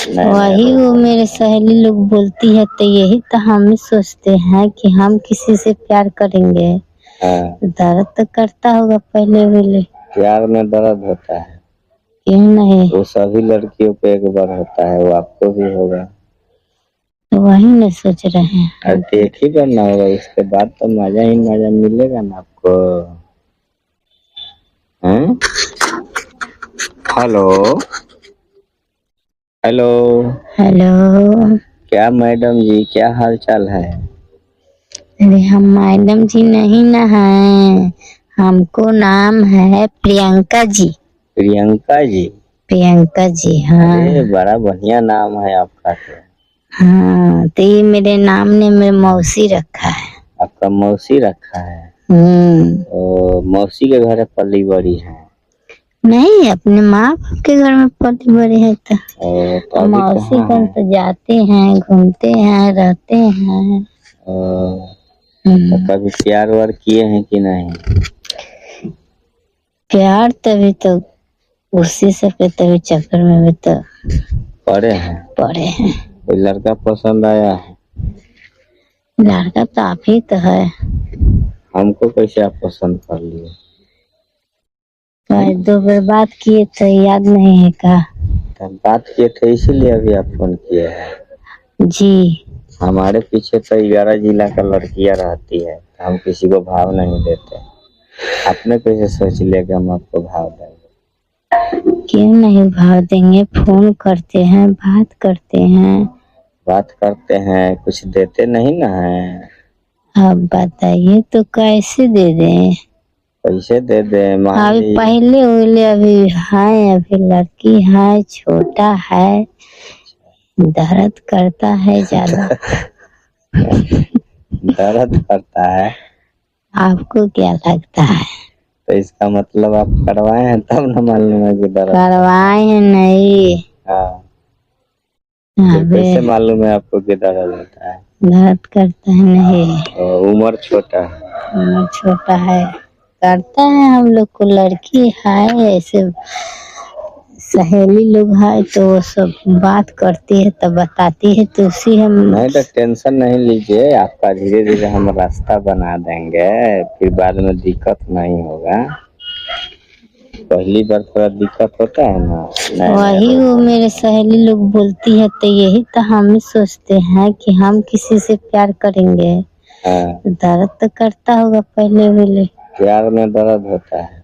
वही वो मेरे सहेली लोग बोलती है तो यही तो हम ही सोचते हैं कि हम किसी से प्यार करेंगे। दर्द तो करता होगा पहले वाले। प्यार में दर्द होता है, क्यों नहीं? वो सभी लड़कियों को एक बार होता है, वो आपको भी होगा। तो वही नहीं सोच रहे हैं। और एक ही करना होगा, उसके बाद तो मजा ही मजा मिलेगा ना आपको। हैं? Hello hello hello. क्या मैडम जी, क्या हाल चाल है? अरे हम मैडम जी नहीं ना हैं, हमको नाम है प्रियंका जी। प्रियंका जी? प्रियंका जी, हाँ। अरे बड़ा बढ़िया नाम है आपका तो। हाँ, तो ये मेरे नाम ने मेरे मौसी रखा है। आपका मौसी रखा है? मौसी के घर पली बड़ी है? नहीं, अपने माँ बाप के घर में पली बड़ी है। तो मौसी घर तो जाते हैं, घूमते हैं, रहते हैं। तो कभी प्यार वार किए हैं कि नहीं? प्यार तभी तो उसी सब के तभी चक्कर में भी तो पड़े हैं। कोई लड़का पसंद आया है? लड़का तो आप ही तो है। हमको कैसे आप पसंद कर लिए? दो बार बात किए तो याद नहीं है का? बात किए थे इसीलिए अभी आप फोन किए हैं जी। हमारे पीछे तो 11 जिला का लड़कियां रहती है, हम किसी को भाव नहीं देते। आपने कैसे सोच लिया कि हम आपको भाव देंगे? क्यों नहीं भाव देंगे, फोन करते हैं, बात करते हैं, कुछ देते नहीं ना है? अब बताइए तो कैसे दे दें? कैसे दे दें? अभी पहले वाले अभी है, अभी लड़की है, छोटा है, दर्द करता है ज्यादा। दर्द करता है? आपको क्या लगता है? तो इसका मतलब आप करवाए हैं तब न मालूम है कि दर्द करवाए हैं नहीं। हाँ, कैसे मालूम है आपको कि दर्द होता है? दर्द करता है नहीं। उम्र छोटा है? उम्र छोटा है, करता है। हम लोग को लड़की है, ऐसे सहेली लोग है तो वो सब बात करती है तो बताती है, तो उसी हम नहीं तो टेंशन नहीं लीजिए, आपका धीरे धीरे हम रास्ता बना देंगे, फिर बाद में दिक्कत नहीं होगा। पहली बार थोड़ा दिक्कत होता है ना। वही वो मेरे सहेली लोग बोलती है तो यही तो हम ही सोचते हैं कि हम किसी से प्यार करेंगे। दर्द तो करता होगा पहले वाले। प्यार में दर्द होता है?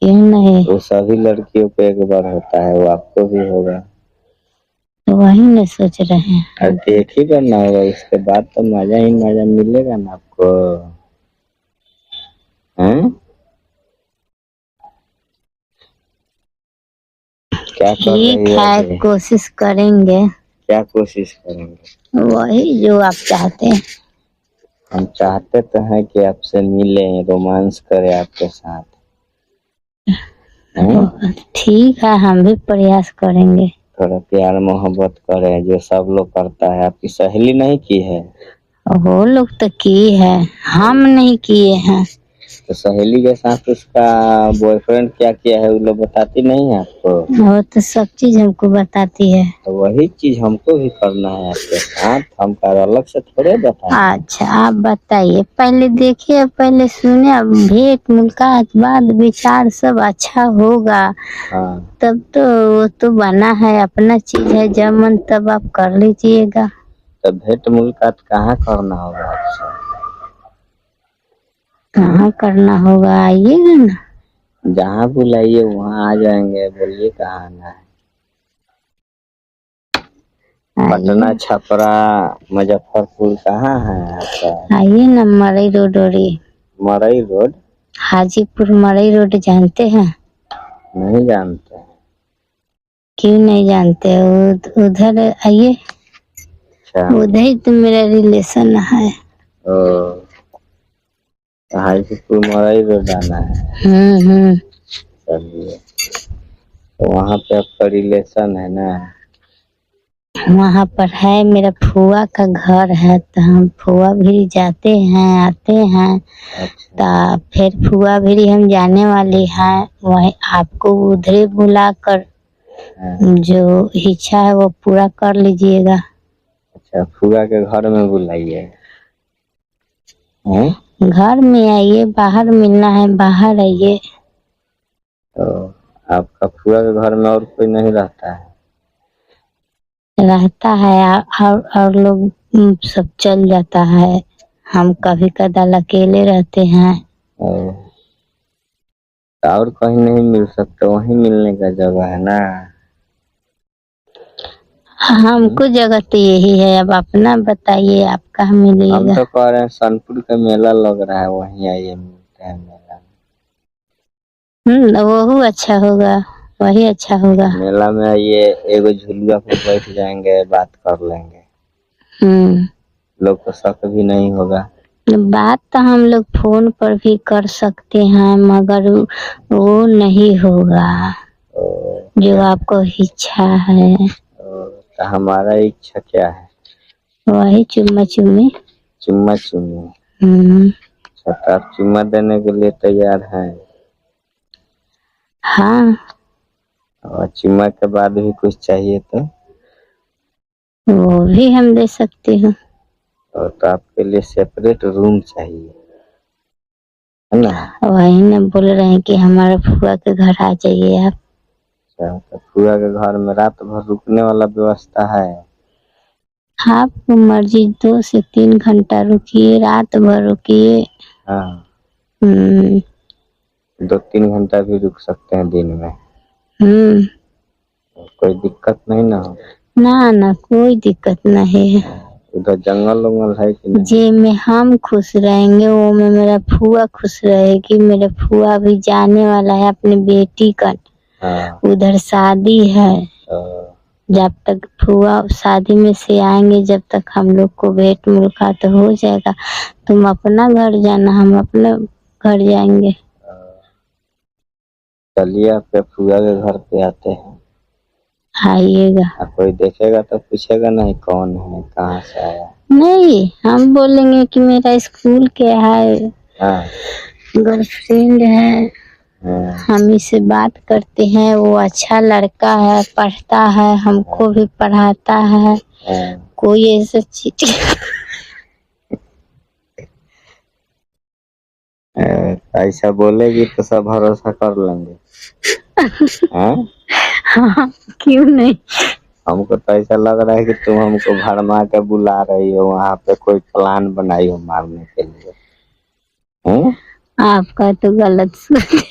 क्यों नहीं? वो सभी लड़कियों को एक बार होता है, वो आपको भी होगा। तो वही नहीं सोच रहे हैं। एक ही करना होगा, उसके बाद तो मजा ही मजा मिलेगा ना आपको। हैं? क्या कर रही है? कोशिश करेंगे। क्या कोशिश करेंगे? वही जो आप चाहते हैं। हम चाहते तो हैं कि आपसे मिलें, रोमांस करें आपके साथ। ठीक है, हम भी प्रयास करेंगे। थोड़ा प्यार मोहब्बत करें जो सब लोग करता है। आपकी सहेली नहीं की है? वो लोग तो की है, हम नहीं किए हैं। तो सहेली के साथ उसका बॉयफ्रेंड क्या किया है वो लोग बताती नहीं है आपको? वो तो सब चीज हमको बताती है। तो वही चीज हमको भी करना है आपके साथ, हम अलग से थोड़े बताएं। अच्छा आप बताइए, पहले देखिए, पहले सुने, भेंट मुलाकात बाद विचार सब अच्छा होगा। हाँ। तब तो वो तो बना है, अपना चीज है, जब मन तब आप कर लीजिएगा। तो भेंट मुलाकात कहाँ करना होगा आपसे? कहाँ करना होगा, आइएगा ना। जहाँ बुलाइए वहाँ आ जाएंगे, बोलिए कहाँ आना है। पटना, छपरा, मुजफ्फरपुर कहाँ है आपका? आइए ना, मरई रोड। मरई रोड? हाजीपुर मरई रोड जानते हैं? नहीं जानते। क्यों नहीं जानते? उधर आइए। उधर ही तो मेरा रिलेशन है। हाजीपुर मरई रोड आना है। चलिए, तो वहाँ पे आपका रिलेशन है ना? वहाँ पर है, मेरा फुआ का घर है, तो हम फुआ भी जाते हैं, आते हैं। तो फिर फुआ भी हम जाने वाली हैं, वही आपको उधर बुला कर हाँ, जो इच्छा है वो पूरा कर लीजिएगा। अच्छा फूआ के घर में बुलाइए। हैं? घर में आइए, बाहर मिलना है बाहर आइए। तो आपका फूआ के घर में और कोई नहीं रहता है? रहता है और लोग सब चल जाता है। हम कभी कदाल अकेले रहते हैं। और कहीं नहीं मिल सकता, वहीं मिलने का जगह है ना। हमको जगह तो यही है, अब अपना बताइए आप कहाँ हम मिलिएगा। तो कह रहे हैं सोनपुर का मेला लग रहा है, वहीं आइए, मिलते हैं मेला में। वो अच्छा होगा, वही अच्छा होगा। मेला में आइए, एगो झुलुआ पे बैठ जाएंगे, बात कर लेंगे, लोग को शक भी नहीं होगा। बात तो हम लोग फोन पर भी कर सकते हैं, मगर वो नहीं होगा जो आपको इच्छा है। तो हमारा इच्छा क्या है? वही चुम्मा चुम्मी। चुम्मा चुम्मी। अच्छा, तो आप चुम्मा देने के लिए तैयार हैं? हाँ। और चुम्मा के बाद भी कुछ चाहिए तो? वो भी हम दे सकते हैं। और तो आपके लिए सेपरेट रूम चाहिए, है ना? वही ना बोल रहे हैं कि हमारे फुआ के घर आ जाइए आप। अच्छा, तो फुआ के घर में रात भर रुकने वाला व्यवस्था है? आपको मर्जी, 2 से 3 घंटा रुकिए, रात भर रुकिए। हाँ, 2-3 घंटा भी रुक सकते हैं दिन में। कोई दिक्कत नहीं ना हो? ना कोई दिक्कत नहीं है। उधर जंगल वंगल है कि नहीं? जे में हम खुश रहेंगे वो में मेरा फुआ खुश रहेगी। मेरा फुआ भी जाने वाला है अपनी बेटी का। हाँ। उधर शादी है। जब तक फुआ शादी में से आएंगे, जब तक हम लोग को भेंट मुलाकात हो जाएगा। तुम अपना घर जाना, हम अपना घर जाएंगे। चलिए आपके फुआ के घर पे आते हैं। आइएगा। कोई देखेगा तो पूछेगा नहीं कौन है, कहाँ से आया? नहीं, हम बोलेंगे कि मेरा स्कूल के है, गर्लफ्रेंड है। हम इससे बात करते हैं, वो अच्छा लड़का है, पढ़ता है, हमको भी पढ़ाता है। कोई ऐसा चीज ऐसा बोलेगी तो सब भरोसा कर लेंगे। हाँ, क्यों नहीं। हमको तो ऐसा लग रहा है कि तुम हमको भरमा के बुला रही हो, वहाँ पे कोई प्लान बनाई हो मारने के लिए। आपका तो गलत सोच।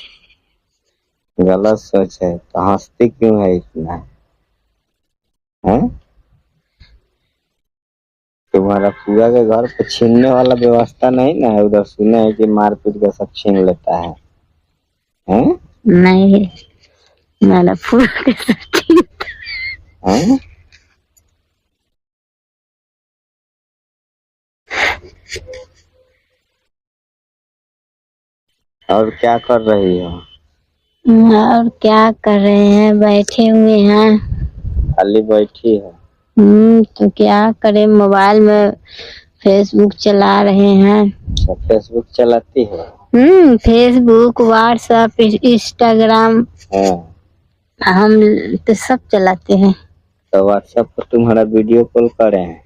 गलत सोच है तो हंसती क्यों है इतना? तुम्हारा फुआ के घर पे छीनने वाला व्यवस्था नहीं ना है? उधर सुने है कि मारपीट के सब छीन लेता है। नहीं, मेरा फुआ के साथ और क्या कर रही हो? और क्या कर रहे हैं, बैठे हुए हैं। खाली बैठी है? तो क्या करें, मोबाइल में फेसबुक चला रहे हैं। अच्छा, फेसबुक चलाती है? फेसबुक, व्हाट्सएप, इंस्टाग्राम हम तो सब चलाते हैं। तो व्हाट्सएप पर तुम्हारा वीडियो कॉल करे हैं?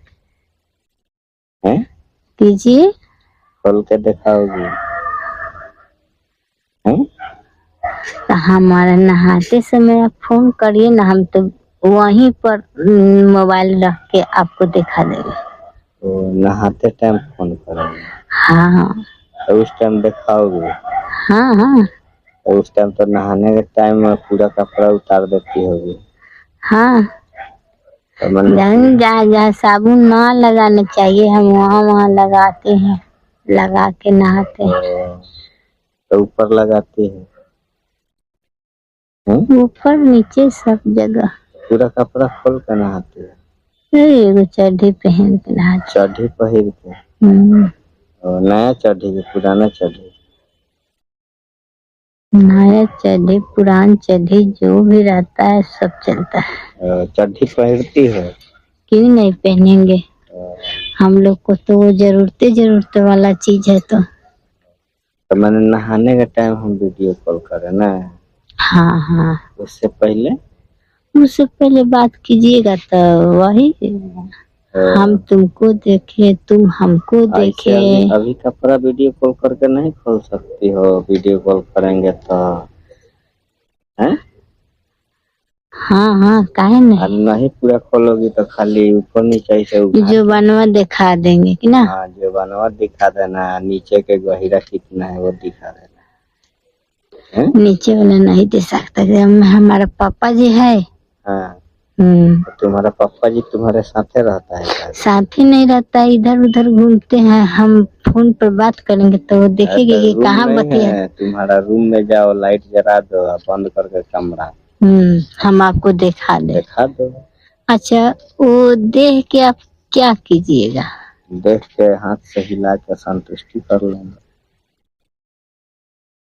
कीजिए। खोल के दिखाओगी? तो हमारा नहाते समय आप फोन करिए ना, हम तो वहीं पर मोबाइल रख के आपको दिखा देंगे। तो नहाते टाइम फोन करेंगे? हाँ। तो उस टाइम दिखाओगे? हाँ। तो उस टाइम तो नहाने के टाइम में पूरा कपड़ा उतार देती होगी। हाँ, जहाँ साबुन ना लगाना चाहिए हम वहाँ लगाते हैं, लगा के नहाते हैं। तो ऊपर लगाती है? ऊपर नीचे सब जगह। पूरा कपड़ा खोल कर नहाती है? एगो चड्ढी पहन के नहाते। चड्ढी पहन के? और नया चड्ढी के पुराना चड्ढी? नया चड्ढी पुरान चड्ढी जो भी रहता है सब चलता है। चड्ढी पहनती है? क्यों नहीं पहनेंगे, हम लोग को तो वो जरूरत वाला चीज है। तो मैंने नहाने के टाइम हम वीडियो कॉल करे ना? हाँ। उससे पहले? उससे पहले बात कीजिएगा तो वही हम तुमको देखे, तुम हमको ऐसे देखे। अभी कपड़ा वीडियो कॉल करके नहीं खोल सकती हो? वीडियो कॉल करेंगे तो हैं? हाँ हाँ, काहे नहीं। नहीं पूरा खोलोगी तो खाली ऊपर नीचे से जो बनवा दिखा देंगे कि ना। हाँ, जो बनवा दिखा देना, नीचे के गहिरा कितना है वो दिखा देना है? नीचे वाला नहीं दे सकता, हमारा पापा जी है। हाँ, तो तुम्हारा पापा जी तुम्हारे साथे रहता है क्या? साथ ही नहीं रहता, इधर उधर घूमते हैं। हम फोन पर बात करेंगे तो वो देखेंगे कि कहाँ बतिया। तुम्हारा रूम में जाओ, लाइट जला दो, बंद करके कमरा। हम आपको दिखा दो। अच्छा, वो देख के आप क्या कीजिएगा? देख के हाथ से हिला के संतुष्टि कर लेंगे।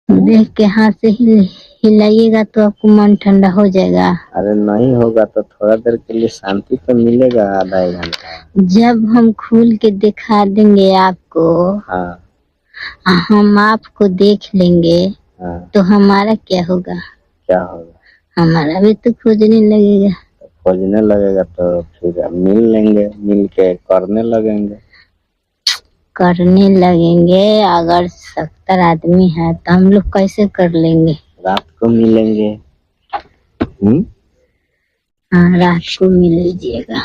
देख के हाथ से हिलाइएगा तो आपको मन ठंडा हो जाएगा। अरे नहीं होगा तो थोड़ा देर के लिए शांति तो मिलेगा, आधा एक घंटा। जब हम खोल के दिखा देंगे आपको, हाँ, हम आपको देख लेंगे, हाँ, तो हमारा क्या होगा? क्या होगा? हमारा भी तो खोजने लगेगा। खोजने लगेगा तो फिर मिल लेंगे, मिल के करने लगेंगे। अगर 70 आदमी है तो हम लोग कैसे कर लेंगे? रात को मिलेंगे। हाँ, रात को मिल लीजिएगा।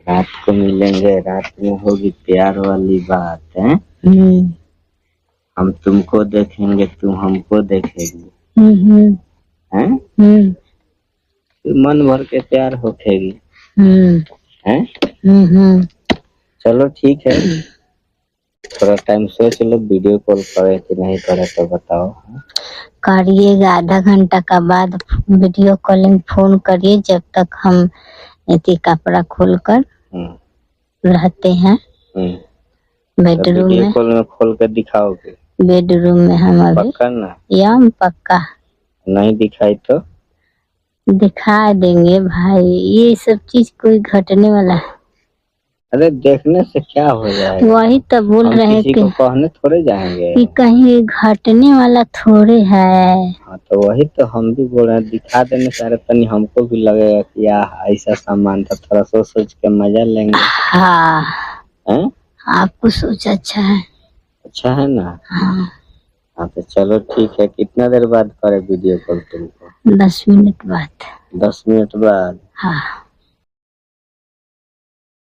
रात को मिलेंगे, रात में होगी प्यार वाली बात है। हम तुमको देखेंगे, तुम हमको देखेंगे। हैं? मन भर के प्यार होखेगी। हैं? चलो ठीक है, थोड़ा टाइम सोच लो, वीडियो कॉल करे कि नहीं करे तो बताओ। करिएगा, आधा घंटा का बाद वीडियो कॉलिंग फोन करिए, जब तक हम इतनी कपड़ा खोल कर रहते हैं बेडरूम में। कॉल में खोल कर दिखाओगे? बेडरूम में हम अभी पक्का ना? यम पक्का। नहीं दिखाई तो दिखा देंगे भाई, ये सब चीज कोई घटने वाला है। अरे देखने से क्या हो जाएगा? वही तो बोल रहे हैं कि कहने थोड़े जाएंगे कि कहीं घटने वाला थोड़े है। हाँ, तो वही तो हम भी बोल रहे हैं, दिखा देने सारे तनी हमको भी लगेगा कि यार ऐसा सामान था, थोड़ा सोच के मजा लेंगे। हाँ है? आपको सोच अच्छा है ना? हाँ, तो चलो ठीक है, कितना देर बाद करे वीडियो कॉल तुमको? 10 मिनट बाद। 10 मिनट बाद? हाँ।